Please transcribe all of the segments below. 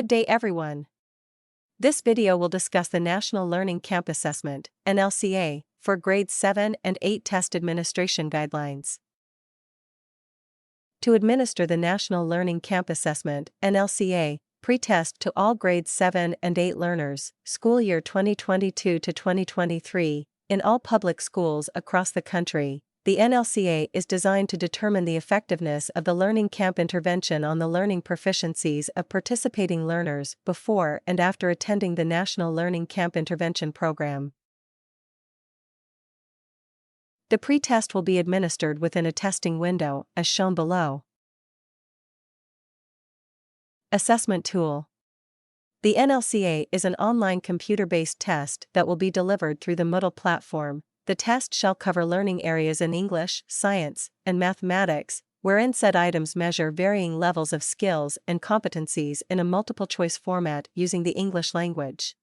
Good day everyone. This video will discuss the National Learning Camp Assessment, (Nlca), for grades 7 and 8 test administration guidelines. To administer the National Learning Camp Assessment, (Nlca), pre-test to all grades 7 and 8 learners, school year 2022 to 2023, in all public schools across the country, the Nlca is designed to determine the effectiveness of the learning camp intervention on the learning proficiencies of participating learners before and after attending the National Learning Camp Intervention Program. The pre-test will be administered within a testing window, as shown below. Assessment Tool. The Nlca is an online computer-based test that will be delivered through the Moodle platform. The test shall cover learning areas in English, science, and mathematics, wherein said items measure varying levels of skills and competencies in a multiple-choice format using the English language.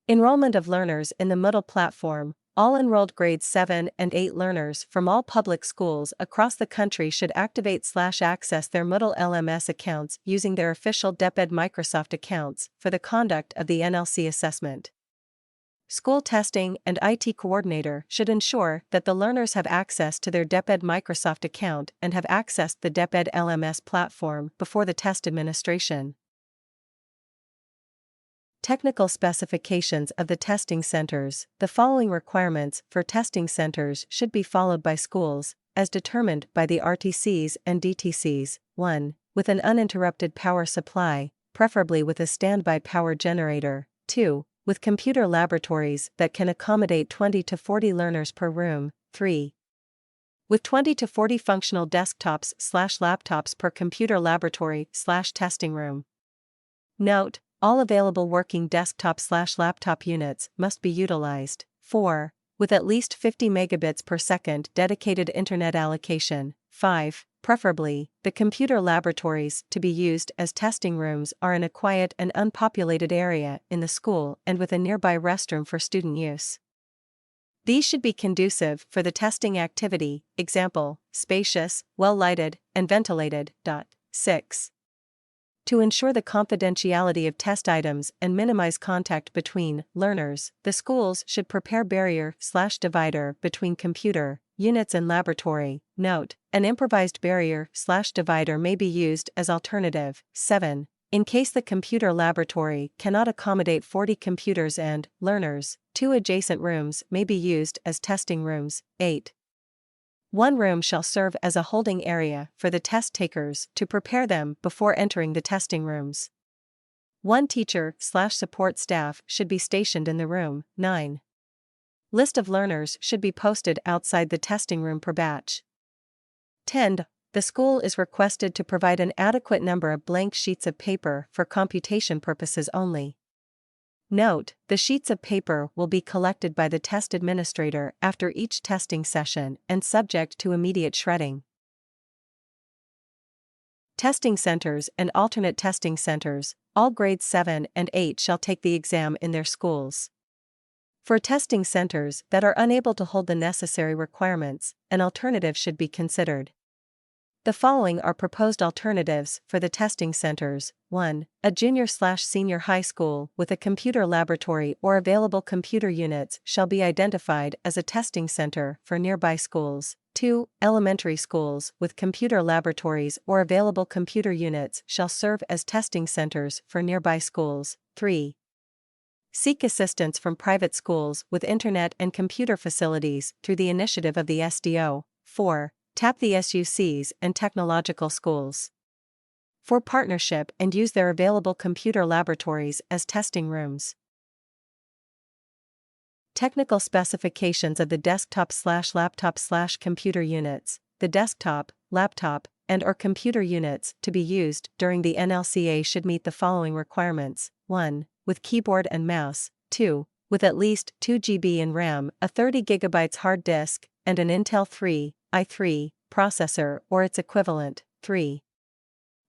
Enrollment of learners in the Moodle platform. All enrolled grades 7 and 8 learners from all public schools across the country should activate/access their Moodle LMS accounts using their official DepEd Microsoft accounts for the conduct of the Nlca assessment. School testing and IT coordinator should ensure that the learners have access to their DepEd Microsoft account and have accessed the DepEd LMS platform before the test administration. Technical specifications of the testing centers. The following requirements for testing centers should be followed by schools, as determined by the RTCs and DTCs. 1. With an uninterrupted power supply, preferably with a standby power generator. 2. With computer laboratories that can accommodate 20 to 40 learners per room. 3. With 20 to 40 functional desktops/laptops per computer laboratory/testing room. Note: all available working desktop/laptop units must be utilized. 4. With at least 50 megabits per second dedicated internet allocation. 5. Preferably, the computer laboratories to be used as testing rooms are in a quiet and unpopulated area in the school and with a nearby restroom for student use. These should be conducive for the testing activity, example, spacious, well-lighted, and ventilated. 6. To ensure the confidentiality of test items and minimize contact between learners, the schools should prepare barrier/divider between computer units and laboratory. Note: an improvised barrier/divider may be used as alternative. 7. In case the computer laboratory cannot accommodate 40 computers and learners, 2 adjacent rooms may be used as testing rooms. 8. One room shall serve as a holding area for the test takers to prepare them before entering the testing rooms. 1 teacher/support staff should be stationed in the room. 9. List of learners should be posted outside the testing room per batch. 10. The school is requested to provide an adequate number of blank sheets of paper for computation purposes only. Note: the sheets of paper will be collected by the test administrator after each testing session and subject to immediate shredding. Testing centers and alternate testing centers. All grades 7 and 8 shall take the exam in their schools. For testing centers that are unable to hold the necessary requirements, an alternative should be considered. The following are proposed alternatives for the testing centers. 1. A junior/senior high school with a computer laboratory or available computer units shall be identified as a testing center for nearby schools. 2. Elementary schools with computer laboratories or available computer units shall serve as testing centers for nearby schools. 3. Seek assistance from private schools with internet and computer facilities through the initiative of the SDO. 4. Tap the SUCs and technological schools for partnership and use their available computer laboratories as testing rooms. Technical specifications of the desktop/laptop/computer units. The desktop, laptop, and/or computer units to be used during the Nlca should meet the following requirements. 1. With keyboard and mouse. 2. With at least 2 GB in RAM, a 30 GB hard disk, and an Intel i3 processor or its equivalent. 3.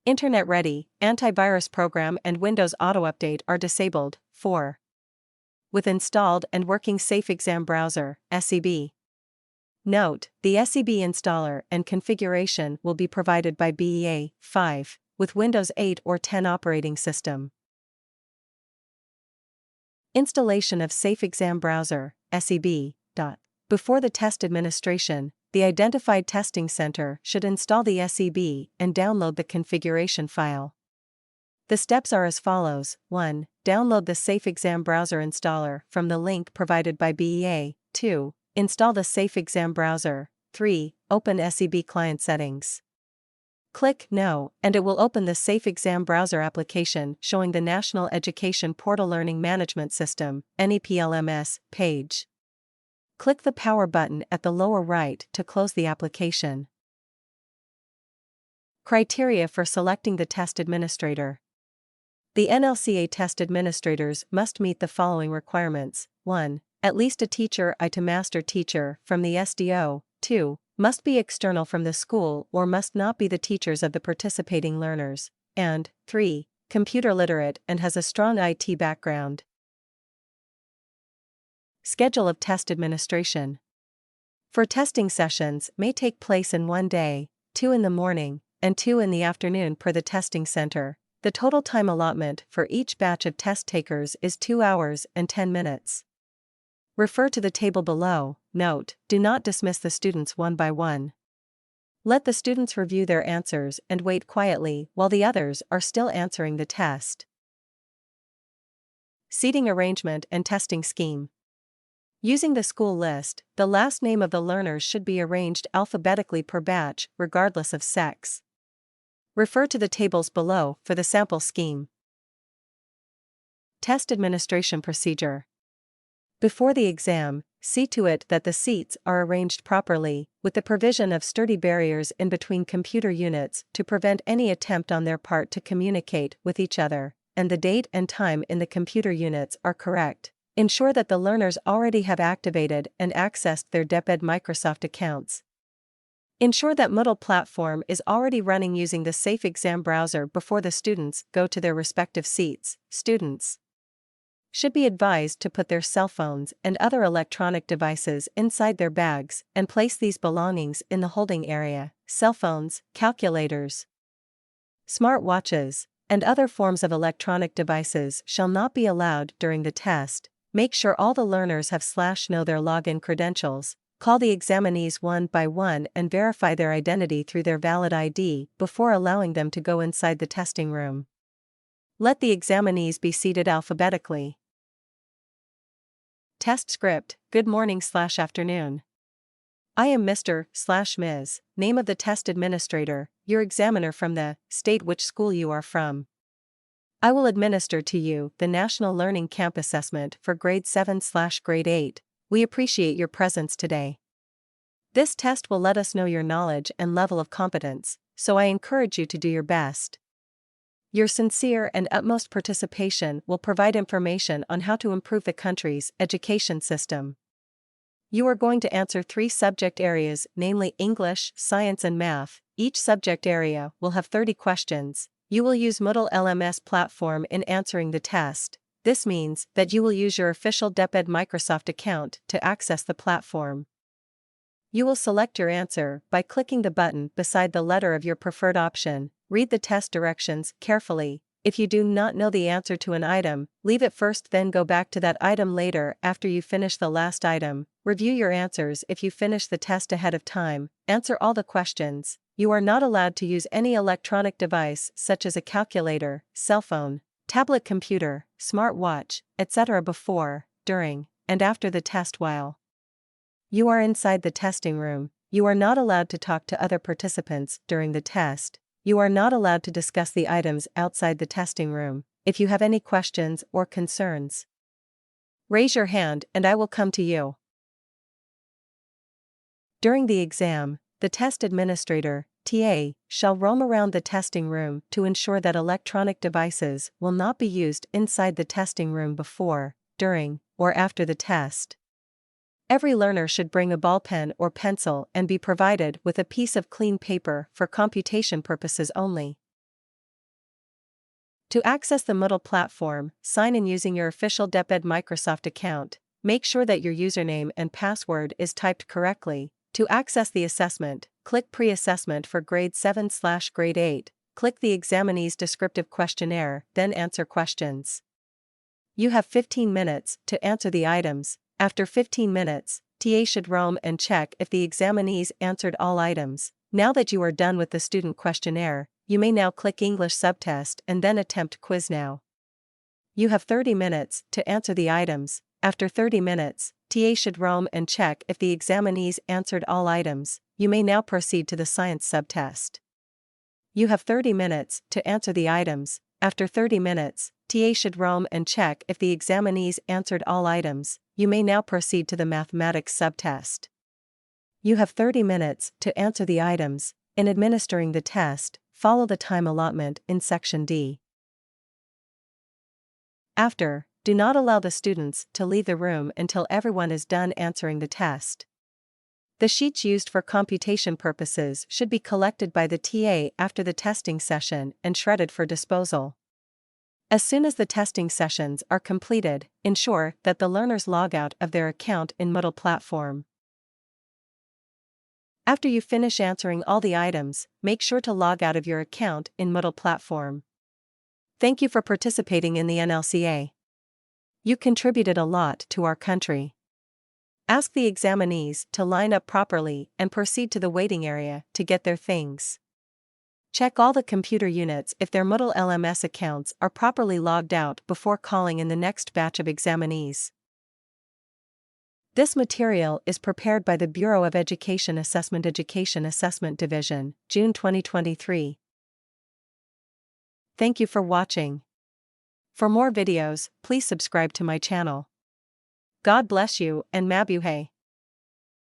Internet-ready, antivirus program and Windows Auto Update are disabled. 4. With installed and working Safe Exam Browser, SEB. Note: the SEB installer and configuration will be provided by BEA. 5. with Windows 8 or 10 operating system. Installation of Safe Exam Browser, SEB. Before the test administration, the identified testing center should install the SEB and download the configuration file. The steps are as follows: 1. Download the Safe Exam Browser installer from the link provided by BEA. 2. Install the Safe Exam Browser. 3. Open SEB client settings. Click No, and it will open the Safe Exam Browser application showing the National Education Portal Learning Management System (NEPLMS) page. Click the Power button at the lower right to close the application. Criteria for selecting the test administrator. The Nlca test administrators must meet the following requirements: 1. At least a teacher to master teacher from the SDO. 2. Must be external from the school or must not be the teachers of the participating learners. And 3. Computer literate and has a strong IT background. Schedule of test administration. For testing sessions may take place in one day, 2 in the morning, and 2 in the afternoon per the testing center. The total time allotment for each batch of test takers is 2 hours and 10 minutes. Refer to the table below. Note: do not dismiss the students one by one. Let the students review their answers and wait quietly while the others are still answering the test. Seating arrangement and testing scheme. Using the school list, the last name of the learners should be arranged alphabetically per batch, regardless of sex. Refer to the tables below for the sample scheme. Test administration procedure. Before the exam, see to it that the seats are arranged properly, with the provision of sturdy barriers in between computer units to prevent any attempt on their part to communicate with each other, and the date and time in the computer units are correct. Ensure that the learners already have activated and accessed their DepEd Microsoft accounts. Ensure that Moodle platform is already running using the Safe Exam Browser before the students go to their respective seats. Students should be advised to put their cell phones and other electronic devices inside their bags and place these belongings in the holding area. Cell phones, calculators, smart watches, and other forms of electronic devices shall not be allowed during the test. Make sure all the learners have /know their login credentials. Call the examinees one by one and verify their identity through their valid ID before allowing them to go inside the testing room. Let the examinees be seated alphabetically. Test script: Good morning/afternoon. I am Mr./Ms., name of the test administrator, your examiner from the state which school you are from. I will administer to you the National Learning Camp Assessment for Grade 7/Grade 8. We appreciate your presence today. This test will let us know your knowledge and level of competence, so I encourage you to do your best. Your sincere and utmost participation will provide information on how to improve the country's education system. You are going to answer 3 subject areas, namely English, Science and Math. Each subject area will have 30 questions. You will use Moodle LMS platform in answering the test. This means that you will use your official DepEd Microsoft account to access the platform. You will select your answer by clicking the button beside the letter of your preferred option. Read the test directions carefully. If you do not know the answer to an item, leave it first, then go back to that item later after you finish the last item. Review your answers if you finish the test ahead of time. Answer all the questions. You are not allowed to use any electronic device such as a calculator, cell phone, tablet computer, smart watch, etc. before, during, and after the test. While you are inside the testing room, you are not allowed to talk to other participants during the test. You are not allowed to discuss the items outside the testing room. If you have any questions or concerns, raise your hand and I will come to you. During the exam, the test administrator, TA, shall roam around the testing room to ensure that electronic devices will not be used inside the testing room before, during, or after the test. Every learner should bring a ball pen or pencil and be provided with a piece of clean paper for computation purposes only. To access the Moodle platform, sign in using your official DepEd Microsoft account. Make sure that your username and password is typed correctly. To access the assessment, click Pre-Assessment for Grade 7/Grade 8. click the examinee's descriptive questionnaire, then answer questions. You have 15 minutes to answer the items. After 15 minutes, TA should roam and check if the examinees answered all items. Now that you are done with the student questionnaire, you may now click English subtest and then attempt Quiz Now. You have 30 minutes to answer the items. After 30 minutes, TA should roam and check if the examinees answered all items. You may now proceed to the science subtest. You have 30 minutes to answer the items. After 30 minutes, TA should roam and check if the examinees answered all items. You may now proceed to the mathematics subtest. You have 30 minutes to answer the items. In administering the test, follow the time allotment in Section D. After, do not allow the students to leave the room until everyone is done answering the test. The sheets used for computation purposes should be collected by the TA after the testing session and shredded for disposal. As soon as the testing sessions are completed, ensure that the learners log out of their account in Moodle platform. After you finish answering all the items, make sure to log out of your account in Moodle platform. Thank you for participating in the Nlca. You contributed a lot to our country. Ask the examinees to line up properly and proceed to the waiting area to get their things. Check all the computer units if their Moodle LMS accounts are properly logged out before calling in the next batch of examinees. This material is prepared by the Bureau of Education Assessment Education Assessment Division, June 2023. Thank you for watching. For more videos, please subscribe to my channel. God bless you and Mabuhay.